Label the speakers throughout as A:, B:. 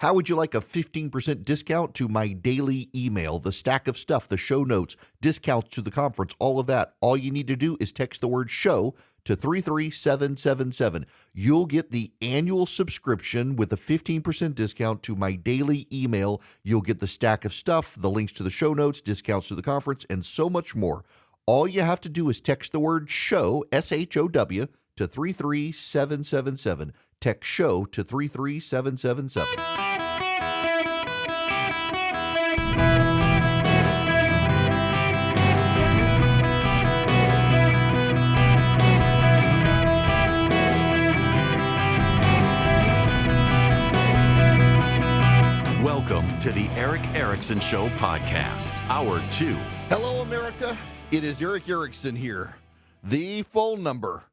A: How would you like a 15% discount to my daily email, the stack of stuff, the show notes, discounts to the conference, all of that? All you need to do is text the word show to 33777. You'll get the annual subscription with a 15% discount to my daily email. You'll get the stack of stuff, the links to the show notes, discounts to the conference, and so much more. All you have to do is text the word show, S-H-O-W, to 33777. Text show to 33777.
B: Welcome to the Eric Erickson Show podcast, Hour 2.
A: Hello, America. It is Eric Erickson here. The phone number,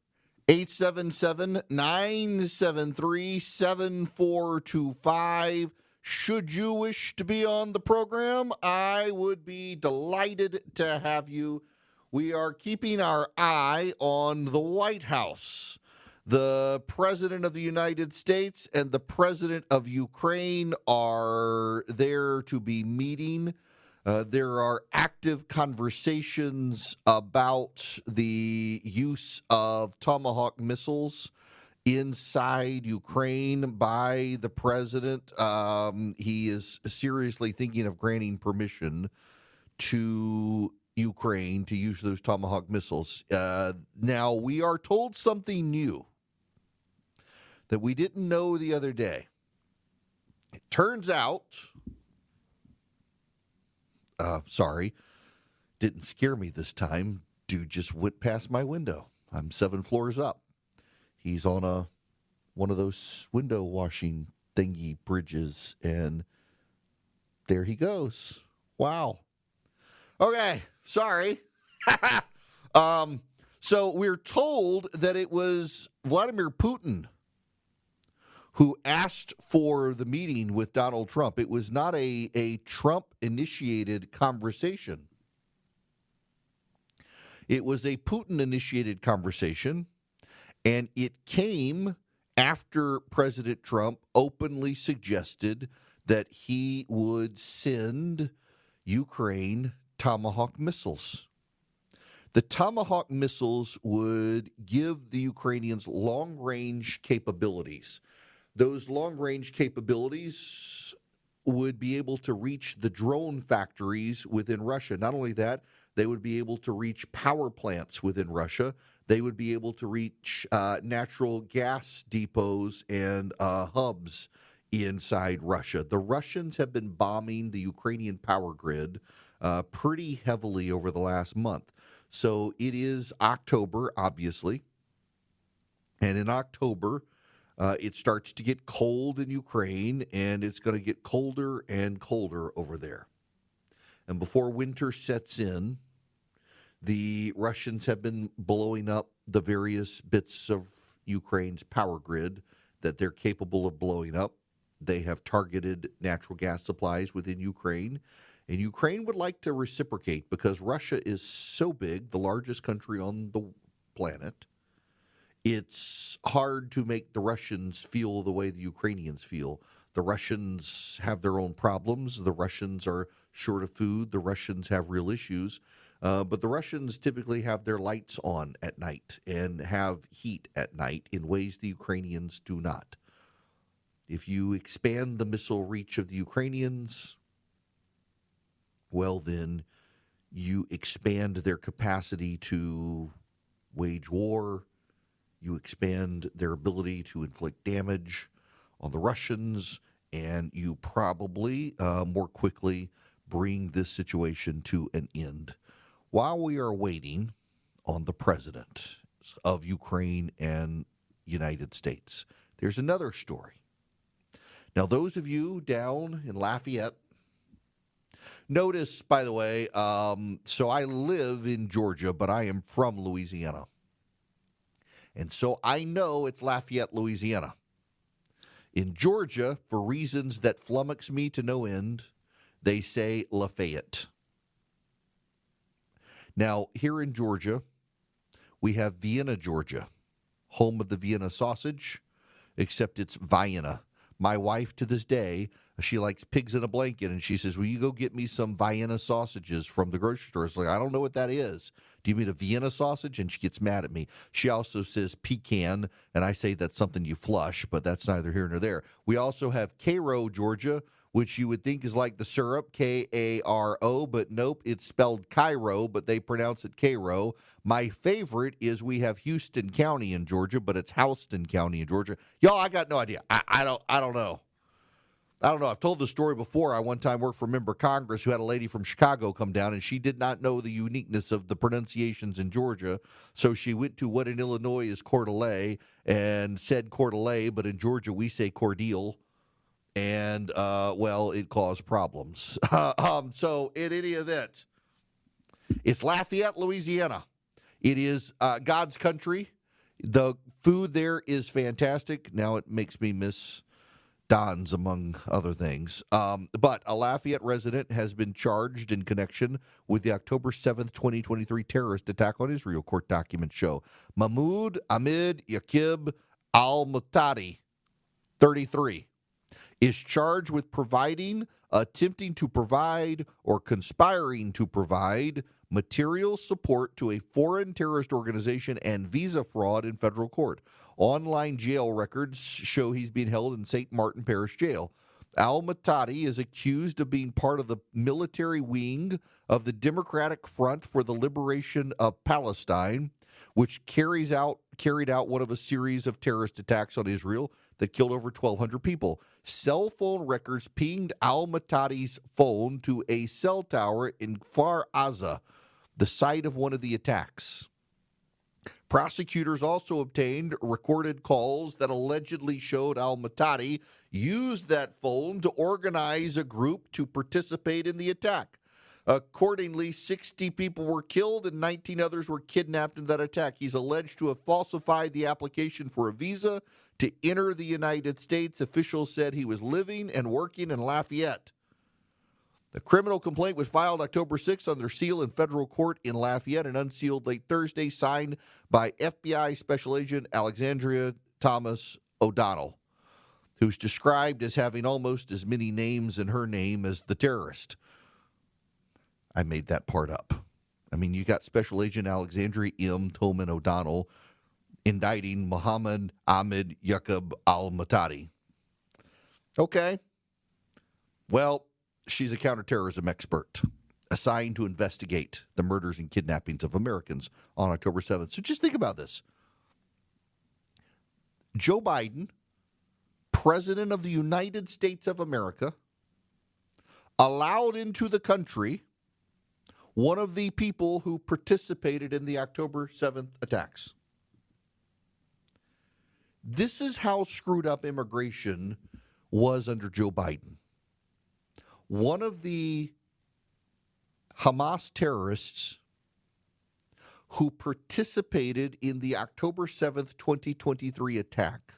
A: 877-973-7425. Should you wish to be on the program, I would be delighted to have you. We are keeping our eye on the White House. The President of the United States and the President of Ukraine are there to be meeting. There are active conversations about the use of Tomahawk missiles inside Ukraine by the president. He is seriously thinking of granting permission to Ukraine to use those Tomahawk missiles. Now, we are told something new that we didn't know the other day. It turns out, didn't scare me this time. Dude just went past my window. I'm 7 floors up. He's on one of those window washing thingy bridges, and there he goes. Wow. Okay, sorry. So we're told that it was Vladimir Putin who asked for the meeting with Donald Trump. It was not a Trump-initiated conversation. It was a Putin-initiated conversation, and it came after President Trump openly suggested that he would send Ukraine Tomahawk missiles. The Tomahawk missiles would give the Ukrainians long-range capabilities. Those long-range capabilities would be able to reach the drone factories within Russia. Not only that, they would be able to reach power plants within Russia. They would be able to reach natural gas depots and hubs inside Russia. The Russians have been bombing the Ukrainian power grid pretty heavily over the last month. So it is October, obviously. And in October, it starts to get cold in Ukraine, and it's going to get colder and colder over there. And before winter sets in, the Russians have been blowing up the various bits of Ukraine's power grid that they're capable of blowing up. They have targeted natural gas supplies within Ukraine, and Ukraine would like to reciprocate because Russia is so big, the largest country on the planet. It's hard to make the Russians feel the way the Ukrainians feel. The Russians have their own problems. The Russians are short of food. The Russians have real issues. But the Russians typically have their lights on at night and have heat at night in ways the Ukrainians do not. If you expand the missile reach of the Ukrainians, well, then you expand their capacity to wage war. You expand their ability to inflict damage on the Russians, and you probably more quickly bring this situation to an end. While we are waiting on the president of Ukraine and United States, there's another story. Now, those of you down in Lafayette, notice, by the way, so I live in Georgia, but I am from Louisiana. And so I know it's Lafayette, Louisiana. In Georgia, for reasons that flummox me to no end, they say Lafayette. Now, here in Georgia, we have Vienna, Georgia, home of the Vienna sausage, except it's Vienna. My wife, to this day, she likes pigs in a blanket, and she says, will you go get me some Vienna sausages from the grocery store? It's like, I don't know what that is. Do you mean a Vienna sausage? And she gets mad at me. She also says pecan, and I say that's something you flush, but that's neither here nor there. We also have Cairo, Georgia, which you would think is like the syrup, Karo, but nope, it's spelled Cairo, but they pronounce it Cairo. My favorite is we have Houston County in Georgia, but it's Houston County in Georgia. Y'all, I got no idea. I don't know. I don't know. I've told the story before. I one time worked for a member of Congress who had a lady from Chicago come down, and she did not know the uniqueness of the pronunciations in Georgia. So she went to what in Illinois is Coeur d'Alene and said Coeur d'Alene, but in Georgia we say Cordial. And, well, it caused problems. So in any event, it's Lafayette, Louisiana. It is God's country. The food there is fantastic. Now it makes me miss Don's, among other things. But a Lafayette resident has been charged in connection with the October 7th, 2023 terrorist attack on Israel, court documents show. Mahmoud Ahmed Yaqib al-Muhtadi, 33, is charged with providing, attempting to provide, or conspiring to provide material support to a foreign terrorist organization and visa fraud in federal court. Online jail records show he's being held in St. Martin Parish Jail. Al-Muhtadi is accused of being part of the military wing of the Democratic Front for the Liberation of Palestine, which carried out one of a series of terrorist attacks on Israel that killed over 1,200 people. Cell phone records pinged al-Muhtadi's phone to a cell tower in Kfar Aza, the site of one of the attacks. Prosecutors also obtained recorded calls that allegedly showed al-Muhtadi used that phone to organize a group to participate in the attack. Accordingly, 60 people were killed and 19 others were kidnapped in that attack. He's alleged to have falsified the application for a visa to enter the United States. Officials said he was living and working in Lafayette. The criminal complaint was filed October 6th under seal in federal court in Lafayette and unsealed late Thursday, signed by FBI Special Agent Alexandria Thomas O'Donnell, who's described as having almost as many names in her name as the terrorist. I made that part up. I mean, you got Special Agent Alexandria M. Tolman O'Donnell indicting Muhammad Ahmed Yaqib al-Muhtadi. Okay. Well, she's a counterterrorism expert assigned to investigate the murders and kidnappings of Americans on October 7th. So just think about this. Joe Biden, President of the United States of America, allowed into the country one of the people who participated in the October 7th attacks. This is how screwed up immigration was under Joe Biden. One of the Hamas terrorists who participated in the October 7th, 2023 attack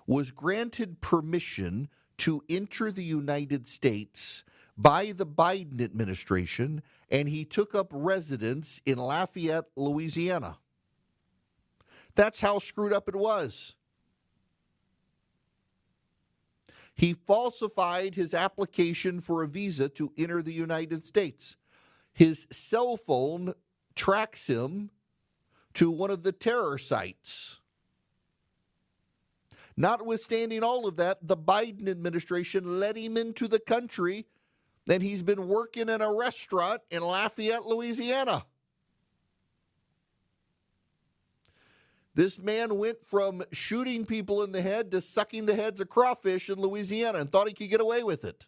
A: was granted permission to enter the United States by the Biden administration, and he took up residence in Lafayette, Louisiana. That's how screwed up it was. He falsified his application for a visa to enter the United States. His cell phone tracks him to one of the terror sites. Notwithstanding all of that, the Biden administration let him into the country, and he's been working in a restaurant in Lafayette, Louisiana. This man went from shooting people in the head to sucking the heads of crawfish in Louisiana and thought he could get away with it.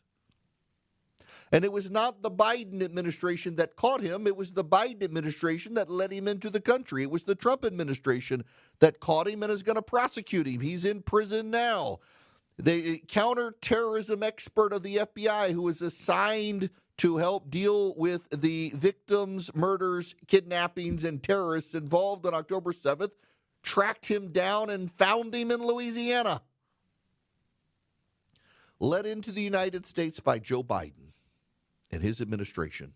A: And it was not the Biden administration that caught him. It was the Biden administration that let him into the country. It was the Trump administration that caught him and is going to prosecute him. He's in prison now. The counterterrorism expert of the FBI who was assigned to help deal with the victims, murders, kidnappings, and terrorists involved on October 7th tracked him down and found him in Louisiana. Led into the United States by Joe Biden and his administration.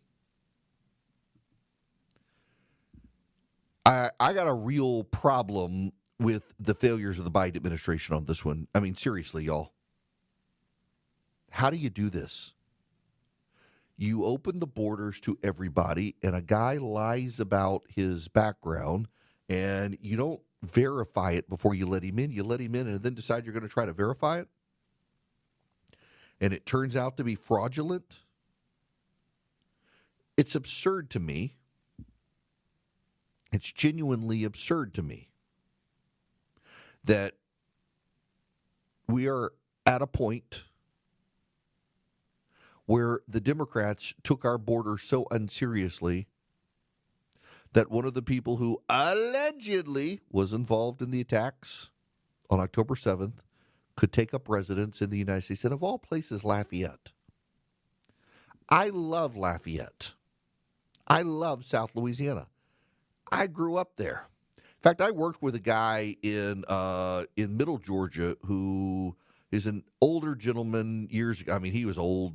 A: I got a real problem with the failures of the Biden administration on this one. I mean, seriously, y'all. How do you do this? You open the borders to everybody, and a guy lies about his background, and you don't verify it before you let him in. You let him in and then decide you're going to try to verify it. And it turns out to be fraudulent. It's absurd to me. It's genuinely absurd to me that we are at a point where the Democrats took our border so unseriously that one of the people who allegedly was involved in the attacks on October 7th could take up residence in the United States, and of all places, Lafayette. I love Lafayette. I love South Louisiana. I grew up there. In fact, I worked with a guy in Middle Georgia who is an older gentleman years ago. I mean, he was old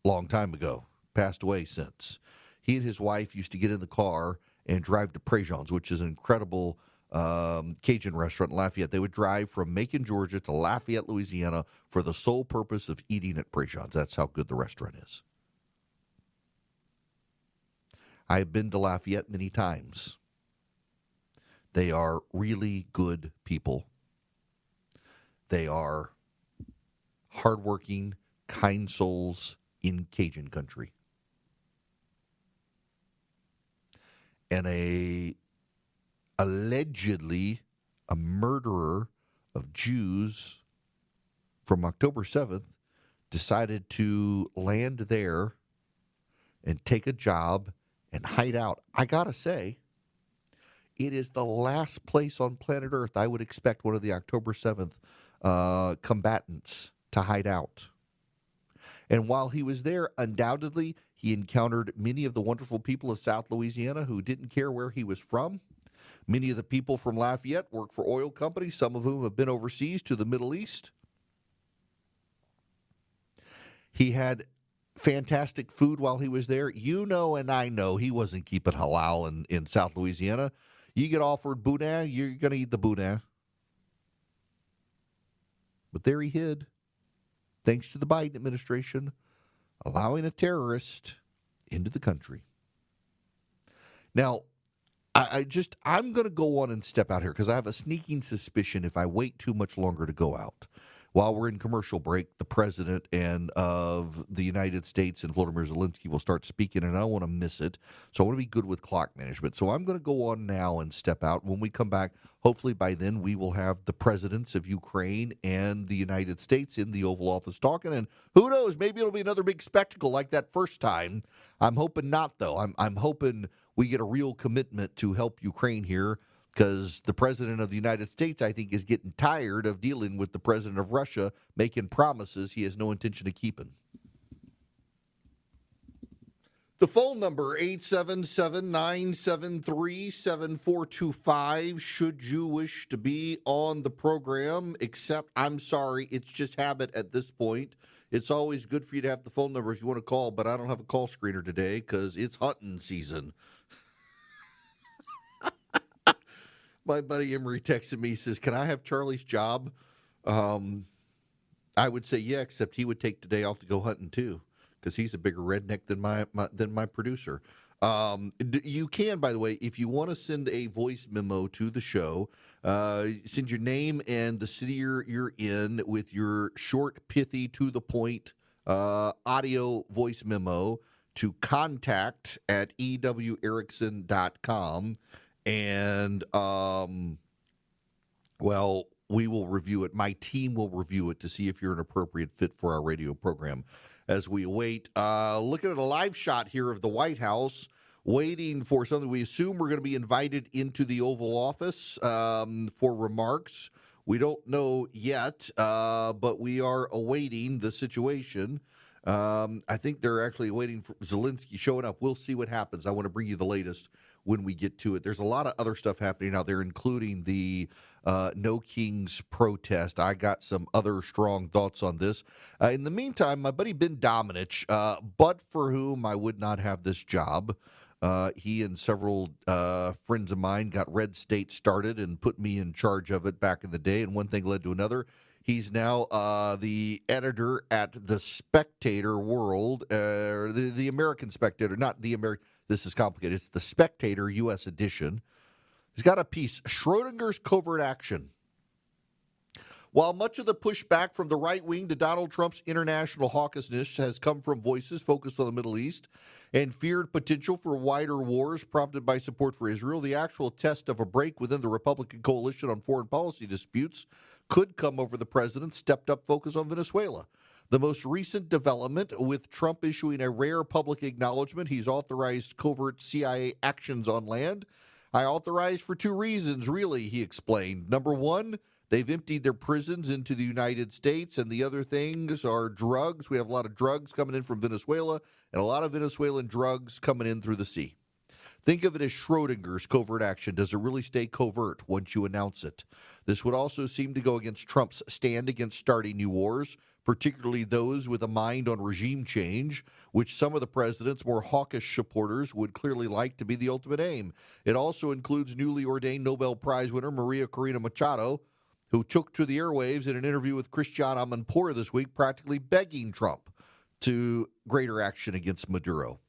A: long time ago, passed away since. He and his wife used to get in the car and drive to Préjean's, which is an incredible Cajun restaurant in Lafayette. They would drive from Macon, Georgia to Lafayette, Louisiana for the sole purpose of eating at Préjean's. That's how good the restaurant is. I've been to Lafayette many times. They are really good people. They are hardworking, kind souls in Cajun country. And allegedly a murderer of Jews from October 7th decided to land there and take a job and hide out. I gotta say, it is the last place on planet Earth I would expect one of the October 7th combatants to hide out. And while he was there, undoubtedly, he encountered many of the wonderful people of South Louisiana who didn't care where he was from. Many of the people from Lafayette work for oil companies, some of whom have been overseas to the Middle East. He had fantastic food while he was there. You know and I know he wasn't keeping halal in South Louisiana. You get offered boudin, you're going to eat the boudin. But there he hid, thanks to the Biden administration allowing a terrorist into the country. Now, I'm going to go on and step out here because I have a sneaking suspicion if I wait too much longer to go out. While we're in commercial break, the president of the United States and Volodymyr Zelensky will start speaking, and I don't want to miss it. So I want to be good with clock management. So I'm going to go on now and step out. When we come back, hopefully by then we will have the presidents of Ukraine and the United States in the Oval Office talking. And who knows, maybe it'll be another big spectacle like that first time. I'm hoping not, though. I'm hoping we get a real commitment to help Ukraine here, because the president of the United States, I think, is getting tired of dealing with the president of Russia making promises he has no intention of keeping. The phone number, 877-973-7425, should you wish to be on the program, except, I'm sorry, it's just habit at this point. It's always good for you to have the phone number if you want to call, but I don't have a call screener today because it's hunting season. My buddy Emery texted me, he says, can I have Charlie's job? I would say yeah, except he would take today off to go hunting too, because he's a bigger redneck than my producer. You can, by the way, if you want to send a voice memo to the show, send your name and the city you're in with your short, pithy, to the point audio voice memo to contact@ewerickson.com. And, well, we will review it. My team will review it to see if you're an appropriate fit for our radio program as we wait. Looking at a live shot here of the White House, waiting for something. We assume we're going to be invited into the Oval Office for remarks. We don't know yet, but we are awaiting the situation. I think they're actually waiting for Zelensky showing up. We'll see what happens. I want to bring you the latest when we get to it. There's a lot of other stuff happening out there, including the No Kings protest. I got some other strong thoughts on this. In the meantime, my buddy Ben Domenech, but for whom I would not have this job, He and several friends of mine got Red State started and put me in charge of it back in the day, and one thing led to another. He's now the editor at the Spectator World, the American Spectator, not the American. This is complicated. It's the Spectator U.S. edition. He's got a piece, Schrodinger's Covert Action. While much of the pushback from the right wing to Donald Trump's international hawkishness has come from voices focused on the Middle East and feared potential for wider wars prompted by support for Israel, the actual test of a break within the Republican coalition on foreign policy disputes could come over the president's stepped-up focus on Venezuela. The most recent development, with Trump issuing a rare public acknowledgement he's authorized covert CIA actions on land. I authorized for two reasons, really, he explained. Number one, they've emptied their prisons into the United States, and the other things are drugs. We have a lot of drugs coming in from Venezuela, and a lot of Venezuelan drugs coming in through the sea. Think of it as Schrodinger's covert action. Does it really stay covert once you announce it? This would also seem to go against Trump's stand against starting new wars, particularly those with a mind on regime change, which some of the president's more hawkish supporters would clearly like to be the ultimate aim. It also includes newly ordained Nobel Prize winner Maria Corina Machado, who took to the airwaves in an interview with Christiane Amanpour this week, practically begging Trump to greater action against Maduro.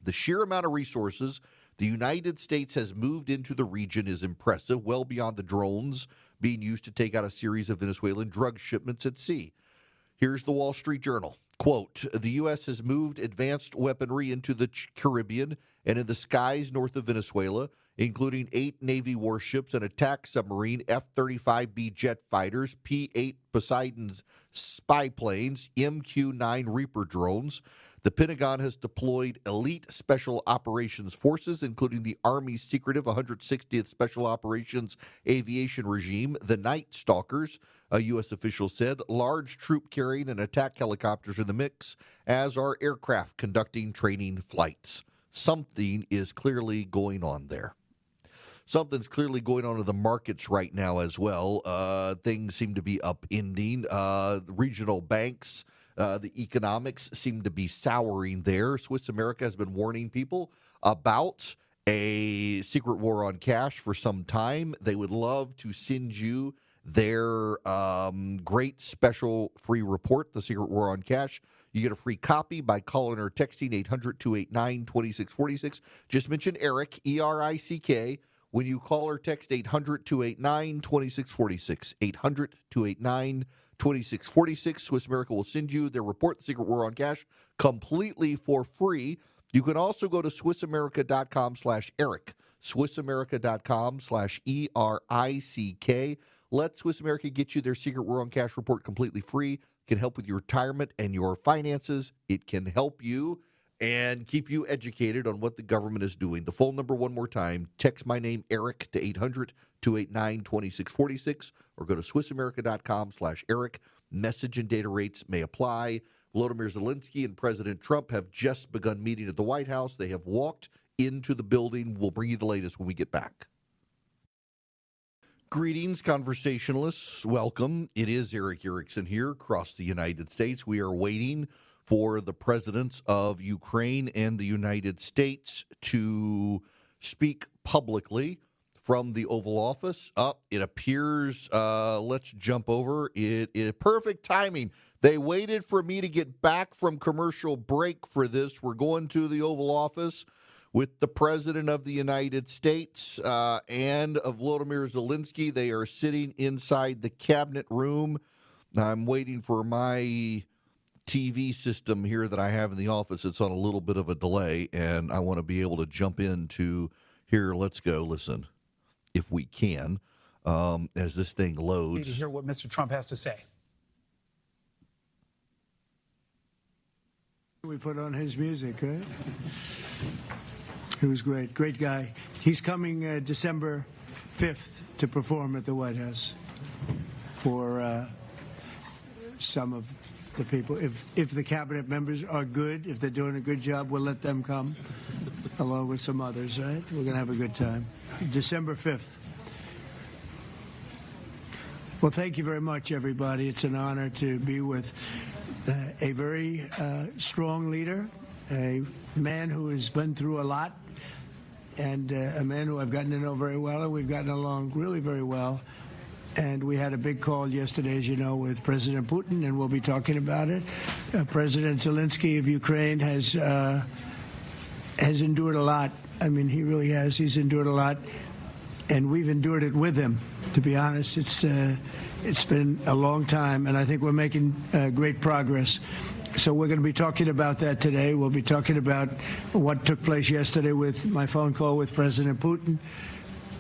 A: The sheer amount of resources the United States has moved into the region is impressive, well beyond the drones being used to take out a series of Venezuelan drug shipments at sea. Here's the Wall Street Journal. Quote, the U.S. has moved advanced weaponry into the Caribbean and in the skies north of Venezuela, including 8 Navy warships, an attack submarine, F-35B jet fighters, P-8 Poseidon spy planes, MQ-9 Reaper drones. The Pentagon has deployed elite special operations forces, including the Army's secretive 160th Special Operations Aviation Regime, the Night Stalkers, a U.S. official said. Large troop-carrying and attack helicopters in the mix, as are aircraft conducting training flights. Something is clearly going on there. Something's clearly going on in the markets right now as well. Things seem to be upending. Regional banks, the economics seem to be souring there. Swiss America has been warning people about a secret war on cash for some time. They would love to send you their great special free report, The Secret War on Cash. You get a free copy by calling or texting 800-289-2646. Just mention Eric, E-R-I-C-K, when you call or text 800-289-2646. 800-289-2646. Swiss America will send you their report, The Secret War on Cash, completely for free. You can also go to SwissAmerica.com/Eric. SwissAmerica.com/ERICK. Let Swiss America get you their Secret War on Cash report completely free. It can help with your retirement and your finances. It can help you and keep you educated on what the government is doing. The phone number one more time, text my name, Eric, to 800-289-2646, or go to SwissAmerica.com/Eric. Message and data rates may apply. Volodymyr Zelensky and President Trump have just begun meeting at the White House. They have walked into the building. We'll bring you the latest when we get back. Greetings, conversationalists. Welcome. It is Eric Erickson here across the United States. We are waiting for the presidents of Ukraine and the United States to speak publicly from the Oval Office. It appears, let's jump over. It is perfect timing. They waited for me to get back from commercial break for this. We're going to the Oval Office with the President of the United States and Volodymyr Zelensky. They are sitting inside the cabinet room. I'm waiting for my TV system here that I have in the office. It's on a little bit of a delay, and I want to be able to jump into here. Let's go. Listen, if we can, as this thing loads.
C: To hear what Mr. Trump has to say.
D: We put on his music, right? He was great. Great guy. He's coming December 5th to perform at the White House for some of the people. If the cabinet members are good, if they're doing a good job, we'll let them come along with some others, right? We're going to have a good time. December 5th. Well, thank you very much, everybody. It's an honor to be with a very strong leader a man who has been through a lot, and a man who I've gotten to know very well, and we've gotten along really very well. And we had a big call yesterday, as you know, with President Putin, and we'll be talking about it. President Zelensky of Ukraine has endured a lot. I mean, he really has. He's endured a lot, and we've endured it with him. To be honest, it's been a long time, and I think we're making great progress. So we're going to be talking about that today. We'll be talking about what took place yesterday with my phone call with President Putin.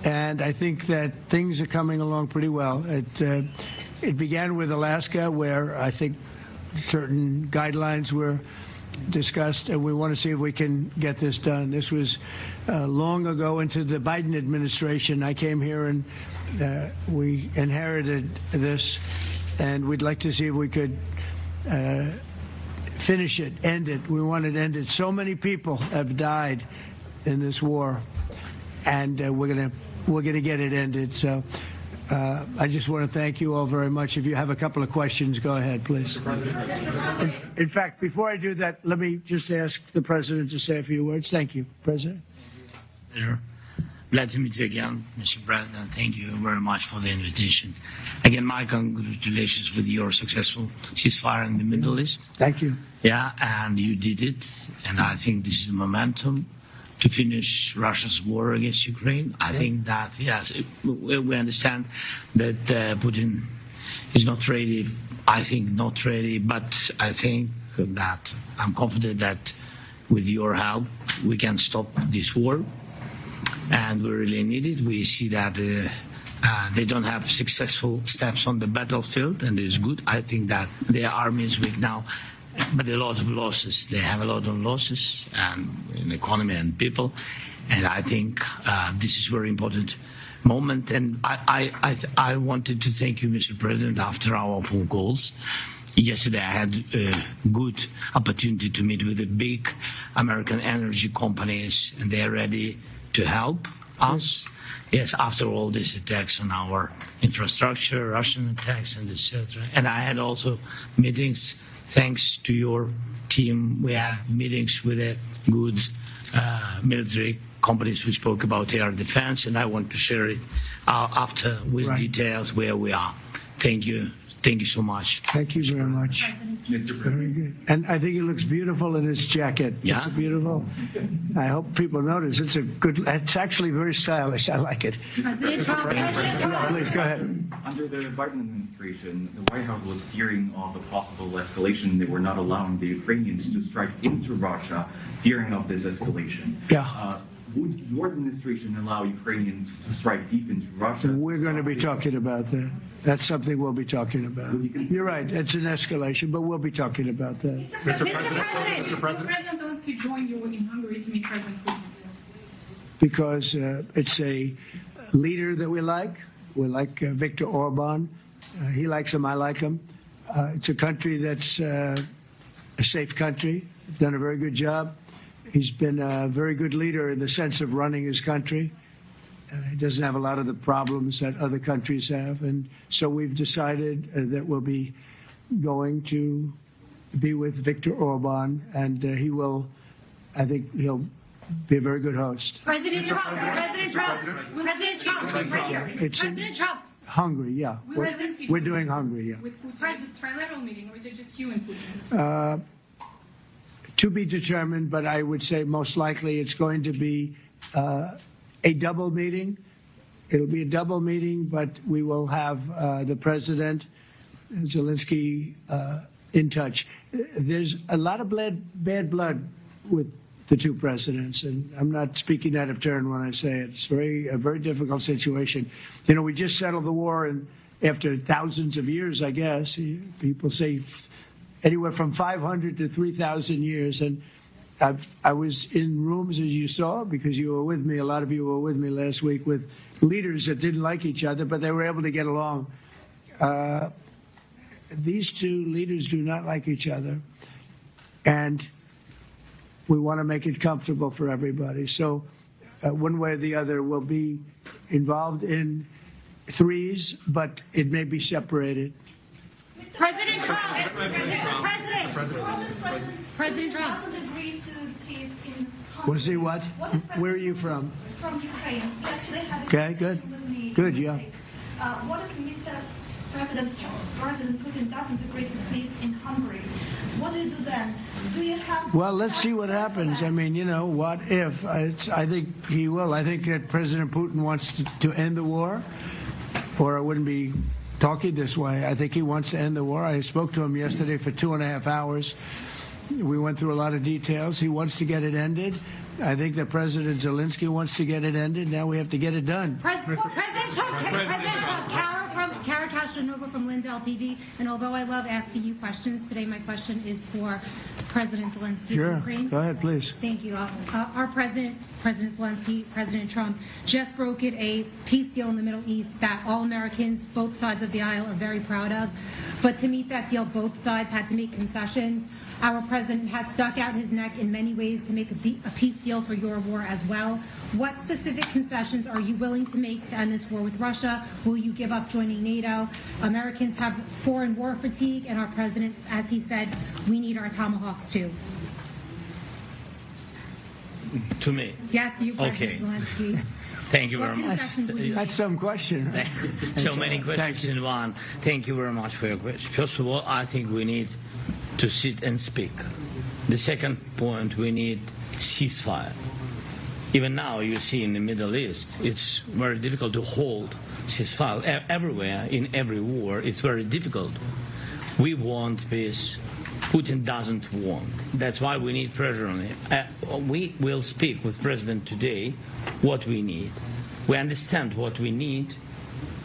D: And I think that things are coming along pretty well. It began with Alaska, where I think certain guidelines were discussed, and we want to see if we can get this done. This was long ago into the Biden administration. I came here and we inherited this, and we'd like to see if we could finish it, end it. We want it ended. So many people have died in this war, and we're gonna get it ended. So I just want to thank you all very much. If you have a couple of questions, go ahead, please. In fact, before I do that, let me just ask the President to say a few words. Thank you, President.
C: Pleasure. Glad to meet you again, Mr. President. Thank you very much for the invitation. Again, my congratulations with your successful ceasefire in the Middle East.
D: Thank you.
C: Yeah, and you did it. And I think this is the momentum to finish Russia's war against Ukraine. I think that, yes, we understand that Putin is not ready. I think not ready, but I think that I'm confident that with your help, we can stop this war. And we really need it. We see that they don't have successful steps on the battlefield, and it's good. I think that their army is weak now, but a lot of losses. They have a lot of losses in economy and people, and I think this is a very important moment. And I wanted to thank you, Mr. President, after our phone calls. Yesterday, I had a good opportunity to meet with the big American energy companies, and they are ready to help us. Yes, after all these attacks on our infrastructure, Russian attacks, and etc. And I had also meetings. Thanks to your team, we had meetings with a good military companies who spoke about air defense, and I want to share it after with details where we are. Thank you. Thank you so much.
D: Thank you very much. Very good. And I think it looks beautiful in his jacket.
C: Yeah.
D: It's beautiful. I hope people notice. It's actually very stylish. I like it.
E: President Trump.
D: Please go ahead.
F: Under the Biden administration, the White House was fearing of a possible escalation. They were not allowing the Ukrainians to strike into Russia, fearing of this escalation.
D: Yeah.
F: Would your administration allow Ukrainians to strike deep into Russia?
D: We're going to be talking about that. That's something we'll be talking about. You're right. It's an escalation, but we'll be talking about that.
E: Mr. President, will President Zelensky join you in Hungary to meet President Putin?
D: Because it's a leader that we like. We like Viktor Orban. He likes him. I like him. It's a country that's a safe country. Done a very good job. He's been a very good leader in the sense of running his country. He doesn't have a lot of the problems that other countries have. And so we've decided that we'll be going to be with Viktor Orban, and I think he'll be a very good host.
E: President Trump, right here.
D: It's
E: President Trump.
D: Hungary, yeah. We're doing Hungary, yeah.
E: With Putin, trilateral meeting, or is it just you and Putin?
D: To be determined, but I would say most likely it's going to be a double meeting. It'll be a double meeting, but we will have the President, Zelensky, in touch. There's a lot of bad blood with the two presidents, and I'm not speaking out of turn when I say it. It's a very difficult situation. You know, we just settled the war, and after thousands of years, I guess, people say anywhere from 500 to 3,000 years. And I was in rooms, as you saw, because you were with me, a lot of you were with me last week, with leaders that didn't like each other, but they were able to get along. These two leaders do not like each other, and we want to make it comfortable for everybody. So one way or the other, we'll be involved in threes, but it may be separated.
E: President Trump. President. President Trump.
G: doesn't agree to peace in Hungary.
D: Was he what? Where are you from?
G: From Ukraine. He actually had a
D: Okay, good.
G: conversation with me.
D: Good, yeah.
G: What if Mr. President Putin doesn't agree to peace in Hungary? What do you do then? Do you have...
D: Well, let's see what happens. I mean, you know, what if? I think he will. I think that President Putin wants to end the war, or I wouldn't be talking this way. I think he wants to end the war. I spoke to him yesterday for 2.5 hours. We went through a lot of details. He wants to get it ended. I think that President Zelensky wants to get it ended. Now we have to get it done.
E: President Trump, Kara Castronova from Lindell TV. And although I love asking you questions, today my question is for President Zelensky
D: Sure.
E: of Ukraine.
D: Go ahead, please.
E: Thank you. Our President Zelensky, President Trump, just brokered a peace deal in the Middle East that all Americans, both sides of the aisle, are very proud of. But to meet that deal, both sides had to make concessions. Our president has stuck out his neck in many ways to make a peace deal for your war as well. What specific concessions are you willing to make to end this war with Russia? Will you give up joining NATO? Americans have foreign war fatigue, and our president, as he said, we need our Tomahawks too.
C: To me.
E: Yes, you, President
C: Okay.
E: Zelensky.
C: Thank you
E: What
C: very much.
E: concessions will you
D: That's some question. Right?
C: So many questions
D: Thank you.
C: in one. Thank you very much for your question. First of all, I think we need to sit and speak. The second point, we need ceasefire. Even now, you see in the Middle East, it's very difficult to hold ceasefire. Everywhere, in every war, it's very difficult. We want peace. Putin doesn't want. That's why we need pressure on him. We will speak with President today what we need. We understand what we need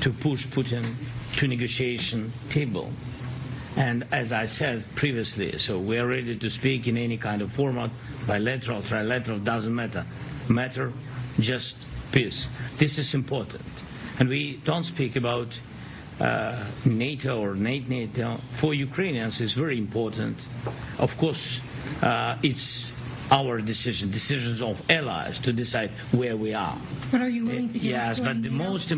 C: to push Putin to negotiation table. And as I said previously, so we are ready to speak in any kind of format, bilateral, trilateral, doesn't matter. Matter just peace. This is important. And we don't speak about NATO or NATO. For Ukrainians, it's very important. Of course, it's our decisions of allies to decide where we are.
E: But are you willing to give
C: Yes,
E: up
C: but
E: joining
C: the
E: NATO?
C: most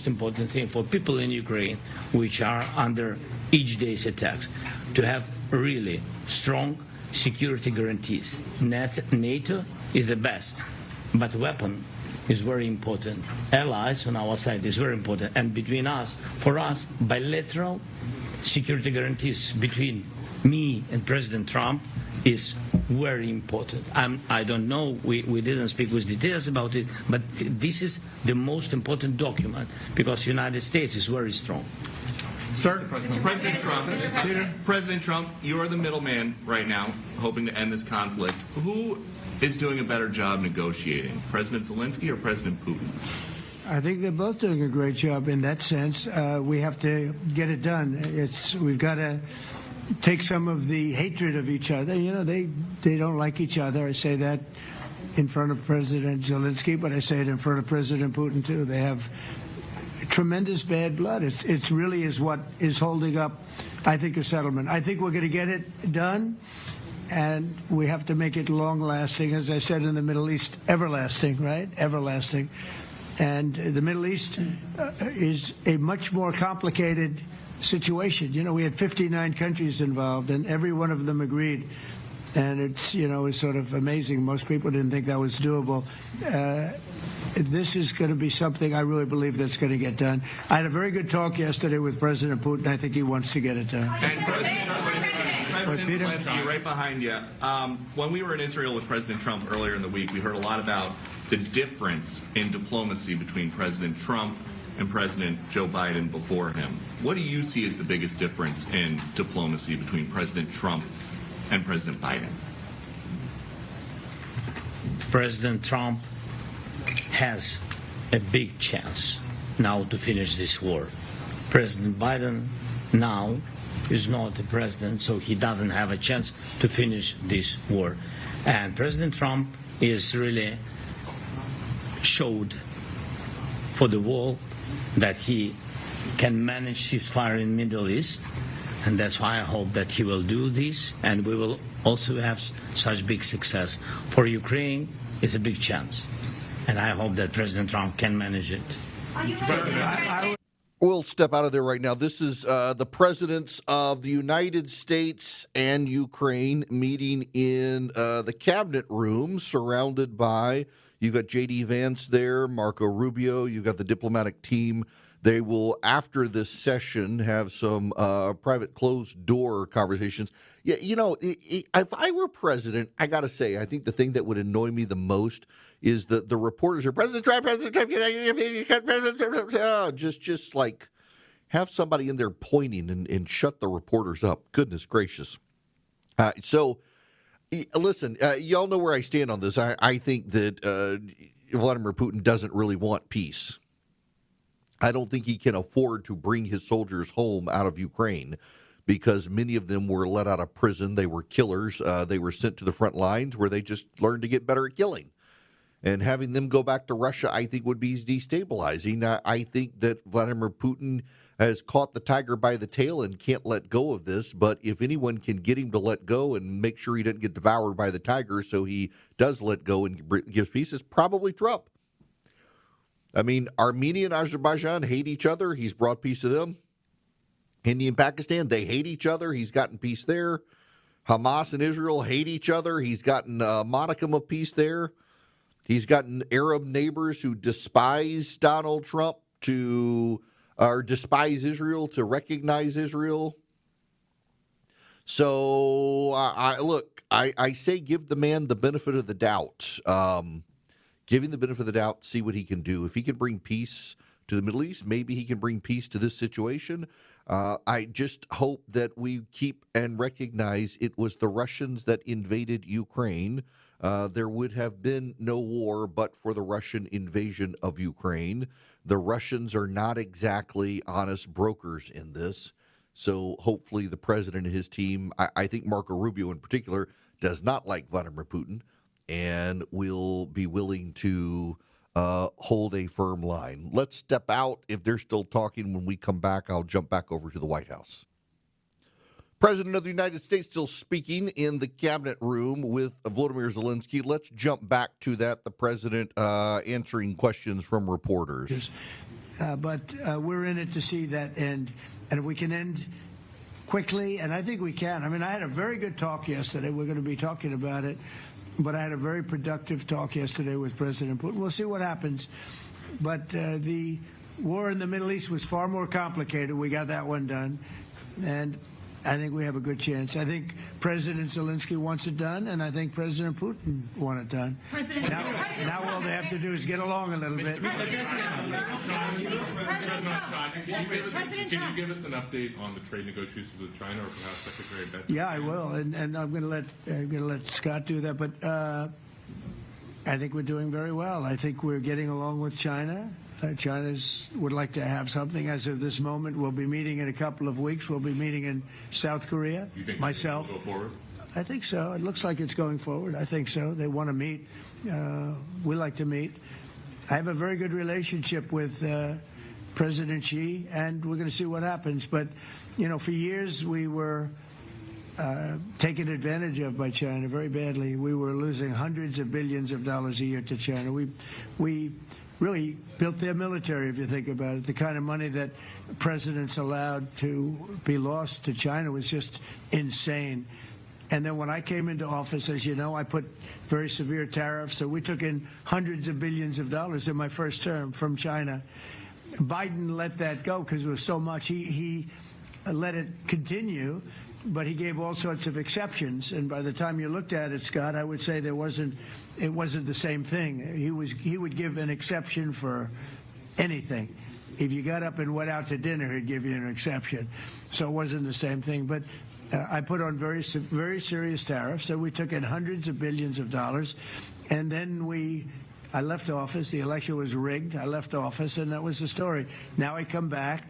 C: important thing for people in Ukraine, which are under each day's attacks, to have really strong security guarantees. NATO is the best, but weapon is very important. Allies on our side is very important. And between us, for us, bilateral security guarantees between me and President Trump is very important. I don't know, we didn't speak with details about it, but this is the most important document because the United States is very strong.
H: Sir, President Trump, you are the middleman right now, hoping to end this conflict. Who is doing a better job negotiating, President Zelensky or President Putin?
D: I think they're both doing a great job in that sense. We have to get it done. We've got to take some of the hatred of each other. You know, they don't like each other. I say that in front of President Zelensky, but I say it in front of President Putin too. They have tremendous bad blood. It's really is what is holding up, I think, a settlement. I think we're going to get it done, and we have to make it long-lasting. As I said in the Middle East, everlasting, right? Everlasting. And the Middle East is a much more complicated situation. You know, we had 59 countries involved, and every one of them agreed. And it's, you know, it's sort of amazing. Most people didn't think that was doable. This is going to be something I really believe that's going to get done. I had a very good talk yesterday with President Putin. I think he wants to get it done.
H: And President Zelensky, right behind you. When we were in Israel with President Trump earlier in the week, we heard a lot about the difference in diplomacy between President Trump and President Joe Biden before him. What do you see as the biggest difference in diplomacy between President Trump and President Biden?
C: President Trump has a big chance now to finish this war. President Biden now is not the president, so he doesn't have a chance to finish this war. And President Trump is really showed for the world that he can manage ceasefire in the Middle East, and that's why I hope that he will do this, and we will also have such big success. For Ukraine, it's a big chance, and I hope that President Trump can manage it.
G: Are you ready?
A: We'll step out of there right now. This is the presidents of the United States and Ukraine meeting in the cabinet room, surrounded by, you've got J.D. Vance there, Marco Rubio, you've got the diplomatic team. They will, after this session, have some private closed-door conversations. Yeah, you know, if I were president, I got to say, I think the thing that would annoy me the most is that the reporters are, President Trump, just like have somebody in there pointing and shut the reporters up. Goodness gracious. So, listen, y'all know where I stand on this. I think that Vladimir Putin doesn't really want peace. I don't think he can afford to bring his soldiers home out of Ukraine because many of them were let out of prison. They were killers. They were sent to the front lines where they just learned to get better at killing. And having them go back to Russia, I think, would be destabilizing. I think that Vladimir Putin has caught the tiger by the tail and can't let go of this. But if anyone can get him to let go and make sure he doesn't get devoured by the tiger so he does let go and gives peace, it's probably Trump. I mean, Armenia and Azerbaijan hate each other. He's brought peace to them. India and Pakistan, they hate each other. He's gotten peace there. Hamas and Israel hate each other. He's gotten a modicum of peace there. He's gotten Arab neighbors who despise Donald Trump or despise Israel to recognize Israel. So, I say give the man the benefit of the doubt. Give him the benefit of the doubt, see what he can do. If he can bring peace to the Middle East, maybe he can bring peace to this situation. I just hope that we keep and recognize it was the Russians that invaded Ukraine. There would have been no war but for the Russian invasion of Ukraine. The Russians are not exactly honest brokers in this. So hopefully the president and his team, I think Marco Rubio in particular, does not like Vladimir Putin and will be willing to hold a firm line. Let's step out. If they're still talking when we come back, I'll jump back over to the White House. President of the United States still speaking in the cabinet room with Volodymyr Zelensky. Let's jump back to that. The president answering questions from reporters.
D: But we're in it to see that end. And if we can end quickly, and I think we can. I mean, I had a very good talk yesterday. We're going to be talking about it. But I had a very productive talk yesterday with President Putin. We'll see what happens. But the war in the Middle East was far more complicated. We got that one done. And I think we have a good chance. I think President Zelensky wants it done, and I think President Putin wants it done. Now all they have to do is get along a little bit.
I: Can you give us an update on the trade negotiations with China, or perhaps Secretary Bessent?
D: Yeah, I will, and I'm going to let Scott do that. But I think we're doing very well. I think we're getting along with China. China would like to have something as of this moment. We'll be meeting in a couple of weeks. We'll be meeting in South Korea.
I: You think
D: myself.
I: Will go forward?
D: I think so. It looks like it's going forward. I think so. They want to meet. We like to meet. I have a very good relationship with President Xi, and we're going to see what happens. But, you know, for years we were taken advantage of by China very badly. We were losing hundreds of billions of dollars a year to China. We really built their military, if you think about it. The kind of money that presidents allowed to be lost to China was just insane. And then when I came into office, as you know, I put very severe tariffs. So we took in hundreds of billions of dollars in my first term from China. Biden let that go because it was so much. He let it continue, but he gave all sorts of exceptions. And by the time you looked at it, Scott, I would say it wasn't the same thing. He would give an exception for anything. If you got up and went out to dinner, he'd give you an exception. So it wasn't the same thing. But I put on very serious tariffs. So we took in hundreds of billions of dollars. And then I left office. The election was rigged. I left office, and that was the story. Now I come back.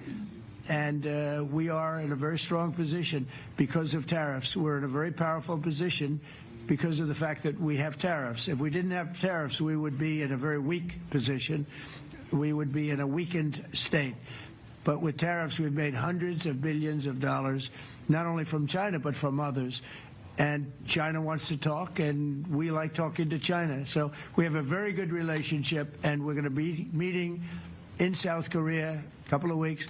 D: And we are in a very strong position because of tariffs. We're in a very powerful position because of the fact that we have tariffs. If we didn't have tariffs, we would be in a very weak position. We would be in a weakened state. But with tariffs, we've made hundreds of billions of dollars, not only from China, but from others. And China wants to talk, and we like talking to China. So we have a very good relationship, and we're going to be meeting in South Korea, a couple of weeks.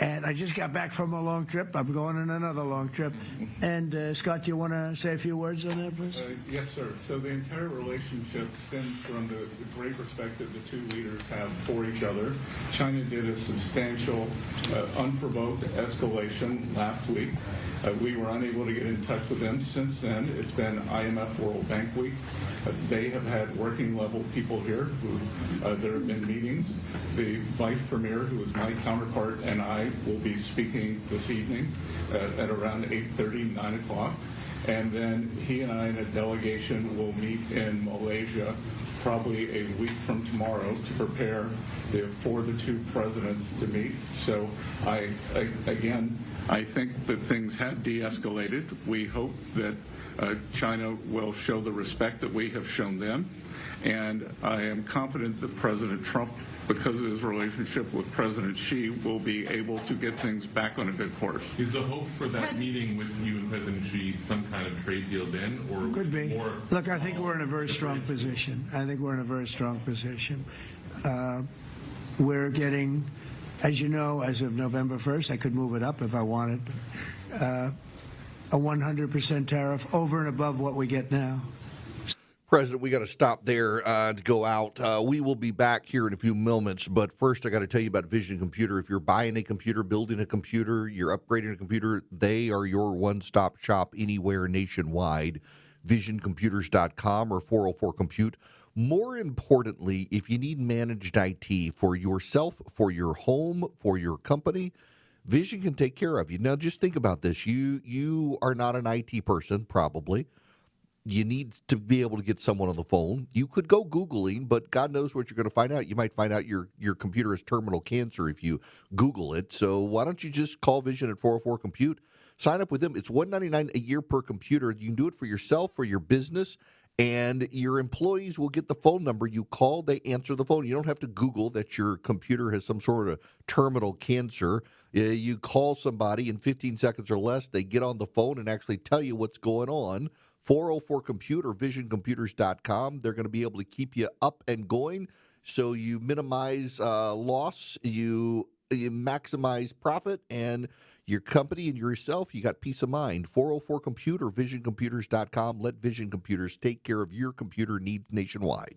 D: And I just got back from a long trip. I'm going on another long trip. And Scott, do you want to say a few words on that, please?
J: Yes, sir. So the entire relationship stems from the great respect that the two leaders have for each other. China did a substantial, unprovoked escalation last week. We were unable to get in touch with them since then. It's been IMF World Bank Week. They have had working level people here who there have been meetings. The vice premier, who is my counterpart, and I will be speaking this evening at around 8:30, 9 o'clock. And then he and I and a delegation will meet in Malaysia probably a week from tomorrow to prepare for the two presidents to meet. So I think that things have de-escalated. We hope that China will show the respect that we have shown them. And I am confident that President Trump, because of his relationship with President Xi, will be able to get things back on a good course.
I: Is the hope for that meeting with you and President Xi some kind of trade deal then? Or
D: could be.
I: More
D: Look, I think we're in a very strong position. We're getting, as you know, as of November 1st, I could move it up if I wanted, a 100% tariff over and above what we get now.
A: President, we got to stop there to go out. We will be back here in a few moments, but first I got to tell you about Vision Computer. If you're buying a computer, building a computer, you're upgrading a computer, they are your one-stop shop anywhere nationwide. VisionComputers.com or 404-COMPUTE. More importantly, if you need managed IT for yourself, for your home, for your company, Vision can take care of you. Now, just think about this. You are not an IT person, probably. You need to be able to get someone on the phone. You could go Googling, but God knows what you're going to find out. You might find out your computer has terminal cancer if you Google it. So why don't you just call Vision at 404-COMPUTE? Sign up with them. It's $199 a year per computer. You can do it for yourself, for your business, and your employees will get the phone number. You call, they answer the phone. You don't have to Google that your computer has some sort of terminal cancer. You call somebody in 15 seconds or less. They get on the phone and actually tell you what's going on. 404-COMPUTE or VisionComputers.com. They're going to be able to keep you up and going so you minimize loss, you maximize profit, and your company and yourself, you got peace of mind. 404-COMPUTE or VisionComputers.com. Let Vision Computers take care of your computer needs nationwide.